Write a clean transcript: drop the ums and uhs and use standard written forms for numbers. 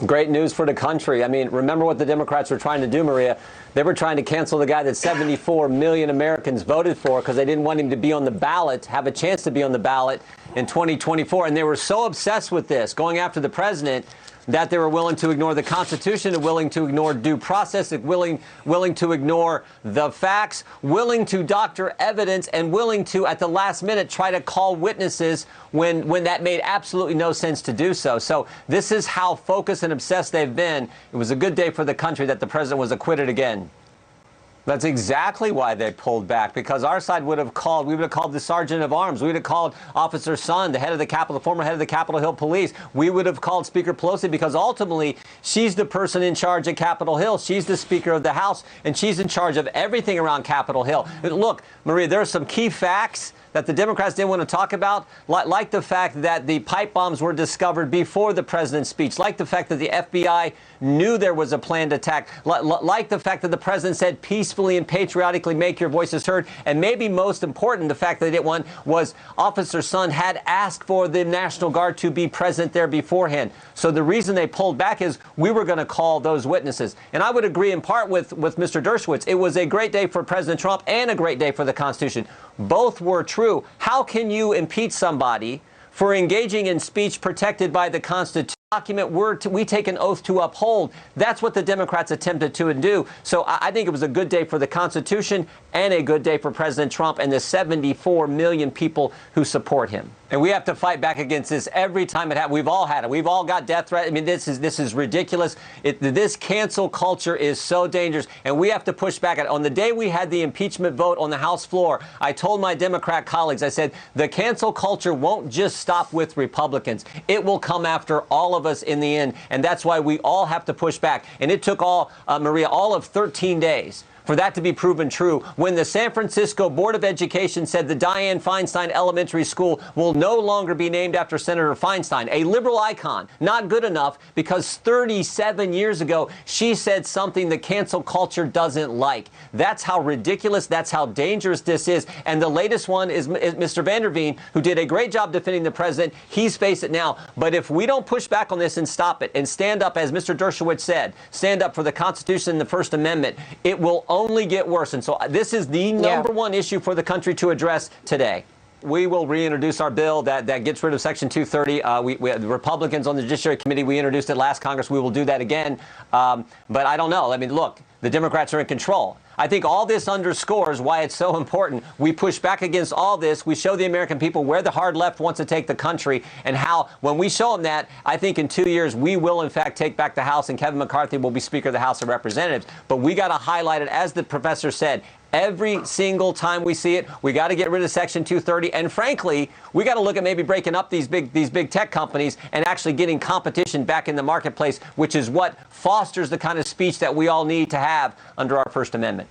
Great news for the country. I mean, remember what the Democrats were trying to do, Maria. They were trying to cancel the guy that 74 million Americans voted for because they didn't want him to be on the ballot, have a chance to be on the ballot in 2024. And they were so obsessed with this, going after the president, that they were willing to ignore the Constitution, and willing to ignore due process, and willing to ignore the facts, willing to doctor evidence, and willing to, at the last minute, try to call witnesses when that made absolutely no sense to do so. So this is how focused and obsessed they've been. It was a good day for the country that the president was acquitted again. That's exactly why they pulled back, because our side we would have called the sergeant of arms. We would have called Officer Sun, the former head of the Capitol Hill Police. We would have called Speaker Pelosi, because ultimately she's the person in charge at Capitol Hill. She's the Speaker of the House, and she's in charge of everything around Capitol Hill. Look, Maria, there are some key facts that the Democrats didn't want to talk about, like the fact that the pipe bombs were discovered before the president's speech, like the fact that the FBI knew there was a planned attack, like the fact that the president said peacefully and patriotically make your voices heard, and maybe most important, the fact that they didn't want was Officer Sun had asked for the National Guard to be present there beforehand. So the reason they pulled back is we were going to call those witnesses. And I would agree in part with Mr. Dershowitz. It was a great day for President Trump and a great day for the Constitution. Both were true. How can you impeach somebody for engaging in speech protected by the Constitution? Document we take an oath to uphold. That's what the Democrats attempted to do. So I think it was a good day for the Constitution and a good day for President Trump and the 74 million people who support him. And we have to fight back against this every time it happens. We've all had it. We've all got death threats. I mean, this is ridiculous. This cancel culture is so dangerous, and we have to push back. On the day we had the impeachment vote on the House floor, I told my Democrat colleagues, I said, the cancel culture won't just stop with Republicans. It will come after all of us in the end, and that's why we all have to push back. And it took Maria, all of 13 days for that to be proven true, when the San Francisco Board of Education said the Dianne Feinstein Elementary School will no longer be named after Senator Feinstein, a liberal icon. Not good enough, because 37 years ago, she said something the cancel culture doesn't like. That's how ridiculous, that's how dangerous this is. And the latest one is Mr. Van der Veen, who did a great job defending the president. He's faced it now. But if we don't push back on this and stop it and stand up, as Mr. Dershowitz said, stand up for the Constitution and the First Amendment, it will only get worse. And so this is the number one issue for the country to address today. We will reintroduce our bill that gets rid of Section 230. The Republicans on the Judiciary Committee, we introduced it last Congress. We will do that again. But I don't know. I mean, look, the Democrats are in control. I think all this underscores why it's so important. We push back against all this. We show the American people where the hard left wants to take the country, and how, when we show them that, I think in 2 years we will, in fact, take back the House, and Kevin McCarthy will be Speaker of the House of Representatives. But we got to highlight it, as the professor said. Every single time we see it, we got to get rid of Section 230. And frankly, we got to look at maybe breaking up these big tech companies and actually getting competition back in the marketplace, which is what fosters the kind of speech that we all need to have under our First Amendment.